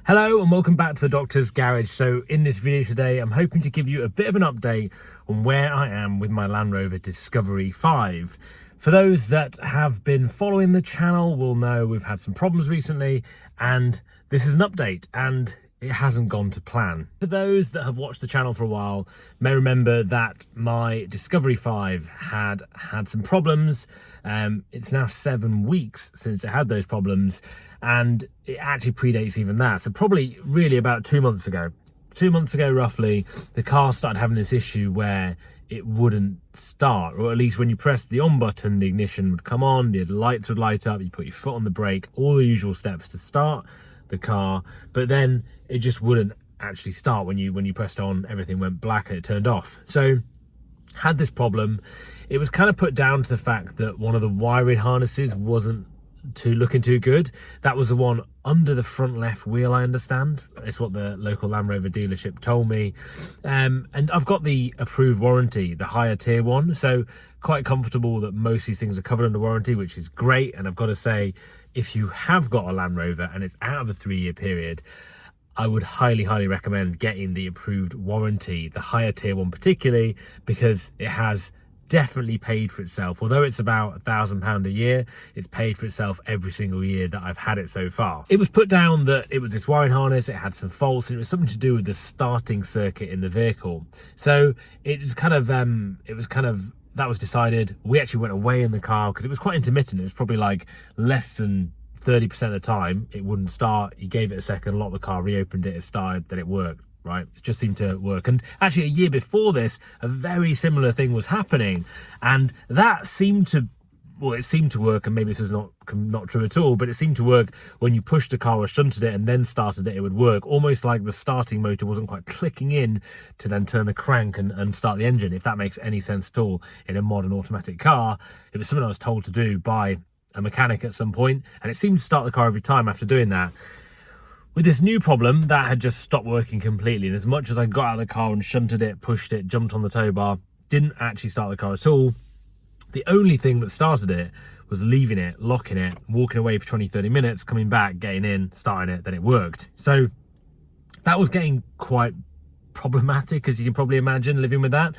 Hello and welcome back to the Doctor's Garage. So in this video today, I'm hoping to give you a bit of an update on where I am with my Land Rover Discovery 5. For those that have been following the channel will know we've had some problems recently, and this is an update and it hasn't gone to plan. For those that have watched the channel for a while may remember that my Discovery 5 had some problems. It's now 7 weeks since it had those problems, and it actually predates even that. So probably really about 2 months ago. 2 months ago roughly, the car started having this issue where it wouldn't start, or at least when you pressed the on button, the ignition would come on, the lights would light up, you put your foot on the brake, all the usual steps to start the car, but then it just wouldn't actually start. When you pressed on, everything went black and it turned off. So had this problem. It was kind of put down to the fact that one of the wiring harnesses wasn't looking too good. That was the one under the front left wheel, I understand. It's what the local Land Rover dealership told me. And I've got the approved warranty, the higher tier one, so quite comfortable that most of these things are covered under warranty, which is great. And I've got to say, if you have got a Land Rover and it's out of a 3-year period, I would highly recommend getting the approved warranty, the higher tier one particularly, because it has definitely paid for itself. Although it's about £1,000 a year, it's paid for itself every single year that I've had it so far. It was put down that it was this wiring harness, it had some faults, and it was something to do with the starting circuit in the vehicle. So it was kind of that was decided. We actually went away in the car because it was quite intermittent. It was probably like less than 30% of the time it wouldn't start. You gave it a second, locked the car, reopened it, it started, then it worked. Right, it just seemed to work. And actually a year before this, a very similar thing was happening, and that seemed to, well, it seemed to work, and maybe this is not true at all, but it seemed to work when you pushed the car or shunted it and then started it, it would work, almost like the starting motor wasn't quite clicking in to then turn the crank and start the engine, if that makes any sense at all in a modern automatic car. It was something I was told to do by a mechanic at some point, and it seemed to start the car every time after doing that. With this new problem, that had just stopped working completely, and as much as I got out of the car and shunted it, pushed it, jumped on the tow bar, didn't actually start the car at all. The only thing that started it was leaving it, locking it, walking away for 20-30 minutes, coming back, getting in, starting it, then it worked. So that was getting quite problematic, as you can probably imagine, living with that.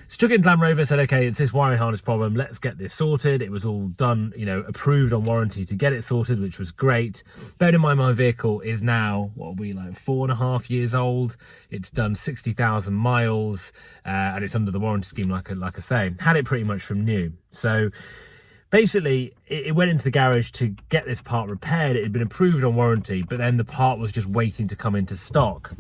So took it into Land Rover, said, okay, it's this wiring harness problem, let's get this sorted. It was all done, you know, approved on warranty to get it sorted, which was great. Bearing in mind, my vehicle is now, what are we, like 4.5 years old. It's done 60,000 miles, and it's under the warranty scheme, like I say. Had it pretty much from new. So basically, it went into the garage to get this part repaired. It had been approved on warranty, but then the part was just waiting to come into stock,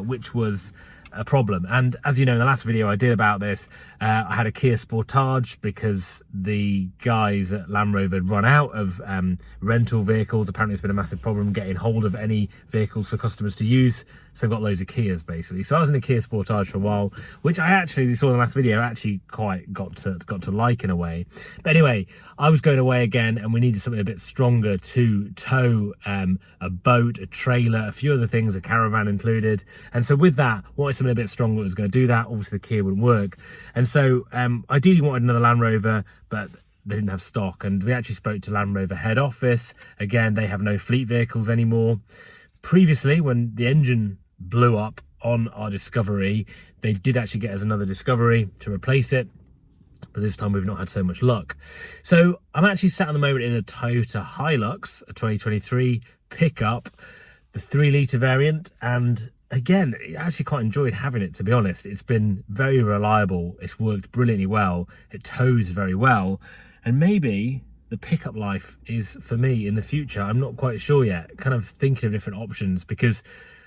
which was a problem. And as you know, in the last video I did about this, I had a Kia Sportage because the guys at Land Rover had run out of rental vehicles. Apparently it's been a massive problem getting hold of any vehicles for customers to use, so I've got loads of Kias basically. So I was in a Kia Sportage for a while, which I actually, as you saw in the last video, actually quite got to like in a way. But anyway, I was going away again and we needed something a bit stronger to tow a boat, a trailer, a few other things, a caravan included. And so with that, wanted something a bit stronger that was going to do that. Obviously the Kia wouldn't work, and so ideally wanted another Land Rover, but they didn't have stock. And we actually spoke to Land Rover head office. Again, they have no fleet vehicles anymore. Previously, when the engine blew up on our Discovery, they did actually get us another Discovery to replace it, but this time we've not had so much luck. So I'm actually sat at the moment in a Toyota Hilux, a 2023 pickup, the 3-litre variant, and again, I actually quite enjoyed having it, to be honest. It's been very reliable, it's worked brilliantly well, it tows very well, and maybe the pickup life is for me in the future. I'm not quite sure yet, kind of thinking of different options, because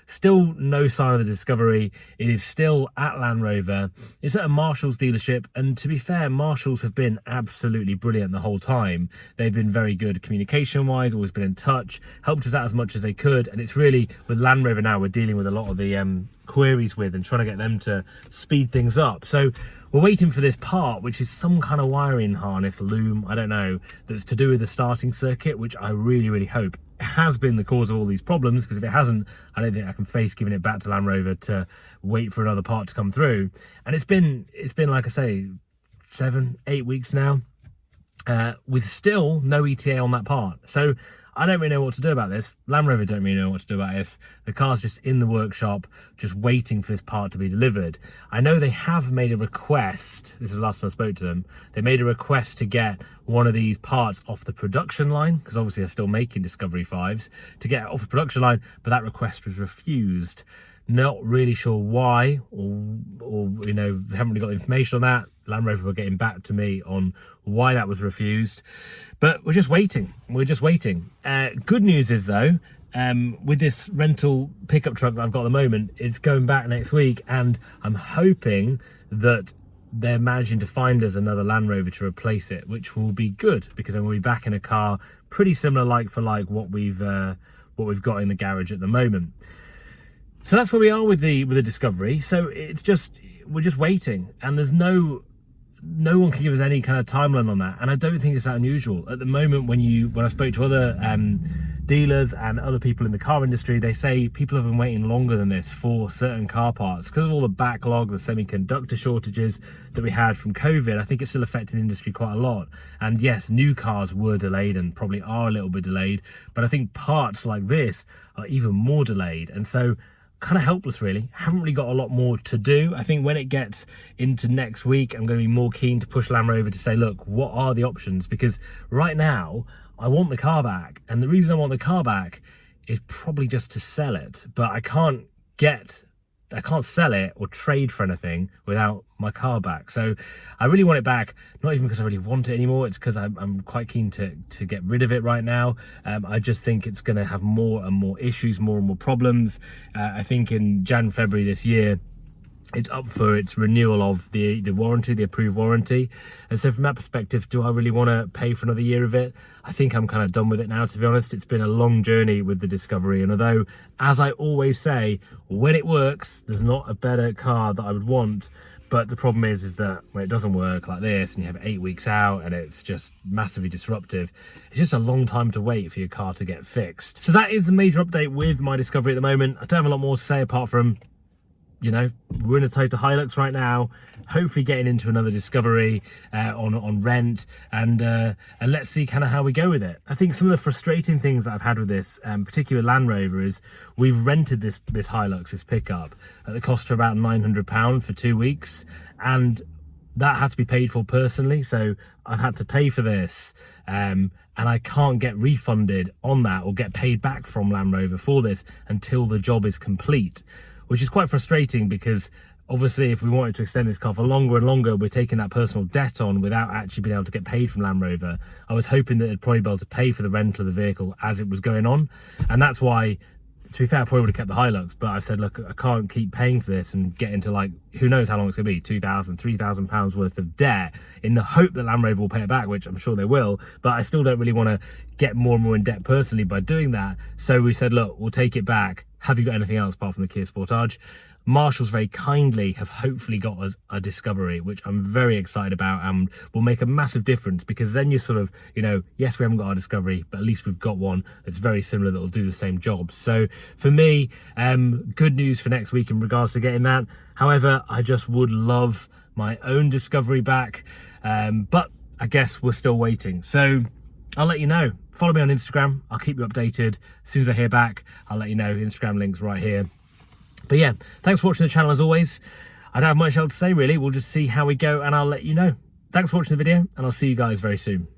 still no sign of the Discovery. It is still at Land Rover. It's at a Marshall's dealership, and to be fair, Marshalls have been absolutely brilliant the whole time. They've been very good communication wise, always been in touch, helped us out as much as they could. And it's really, with Land Rover now, we're dealing with a lot of the queries with and trying to get them to speed things up. So we're waiting for this part, which is some kind of wiring harness, loom, I don't know, that's to do with the starting circuit, which I really hope has been the cause of all these problems, because if it hasn't, I don't think I can face giving it back to Land Rover to wait for another part to come through. And it's been like I say, 7-8 weeks now, with still no ETA on that part. So I don't really know what to do about this. Land Rover don't really know what to do about this. The car's just in the workshop, just waiting for this part to be delivered. I know they have made a request. This is the last time I spoke to them. They made a request to get one of these parts off the production line, because obviously they're still making Discovery 5s, to get it off the production line, but that request was refused. Not really sure why, or you know, haven't really got information on that. Land Rover were getting back to me on why that was refused, but we're just waiting. Good news is though, with this rental pickup truck that I've got at the moment, it's going back next week, and I'm hoping that they're managing to find us another Land Rover to replace it, which will be good, because then we'll be back in a car pretty similar, like for like, what we've got in the garage at the moment. So that's where we are with the Discovery. So we're just waiting, and there's no one can give us any kind of timeline on that, and I don't think it's that unusual at the moment. When I spoke to other dealers and other people in the car industry, they say people have been waiting longer than this for certain car parts because of all the backlog, the semiconductor shortages that we had from COVID. I think it's still affecting the industry quite a lot. And yes, new cars were delayed and probably are a little bit delayed, but I think parts like this are even more delayed, and so kind of helpless really. Haven't really got a lot more to do. I think when it gets into next week, I'm going to be more keen to push Land Rover to say, look, what are the options? Because right now I want the car back, and the reason I want the car back is probably just to sell it, but I can't sell it or trade for anything without my car back. So I really want it back, not even because I really want it anymore. It's because I'm quite keen to get rid of it right now. I just think it's going to have more and more issues, more and more problems. I think in February this year, it's up for its renewal of the warranty, the approved warranty. And so from that perspective, do I really want to pay for another year of it? I think I'm kind of done with it now, to be honest. It's been a long journey with the Discovery, and although, as I always say, when it works, there's not a better car that I would want. But the problem is that when it doesn't work like this, and you have 8 weeks out, and it's just massively disruptive, it's just a long time to wait for your car to get fixed. So that is the major update with my Discovery at the moment. I don't have a lot more to say apart from, you know, we're in a Toyota Hilux right now, hopefully getting into another Discovery on rent, and let's see kind of how we go with it. I think some of the frustrating things that I've had with this, particular Land Rover, is we've rented this Hilux, this pickup, at the cost of about £900 for 2 weeks, and that had to be paid for personally. So I've had to pay for this, and I can't get refunded on that or get paid back from Land Rover for this until the job is complete, which is quite frustrating, because obviously if we wanted to extend this car for longer and longer, we're taking that personal debt on without actually being able to get paid from Land Rover. I was hoping that it'd probably be able to pay for the rental of the vehicle as it was going on, and that's why, to be fair, I probably would have kept the Hilux, but I said, look, I can't keep paying for this and get into, like, who knows how long it's going to be, £2,000, £3,000 worth of debt, in the hope that Land Rover will pay it back, which I'm sure they will, but I still don't really want to get more and more in debt personally by doing that. So we said, look, we'll take it back. Have you got anything else apart from the Kia Sportage? Marshall's very kindly have hopefully got us a Discovery, which I'm very excited about, and will make a massive difference, because then you're sort of, you know, yes, we haven't got our Discovery, but at least we've got one that's very similar that will do the same job. So for me, good news for next week in regards to getting that. However, I just would love my own Discovery back, but I guess we're still waiting. So I'll let you know. Follow me on Instagram. I'll keep you updated. As soon as I hear back, I'll let you know. Instagram link's right here. But yeah, thanks for watching the channel as always. I don't have much else to say really. We'll just see how we go, and I'll let you know. Thanks for watching the video, and I'll see you guys very soon.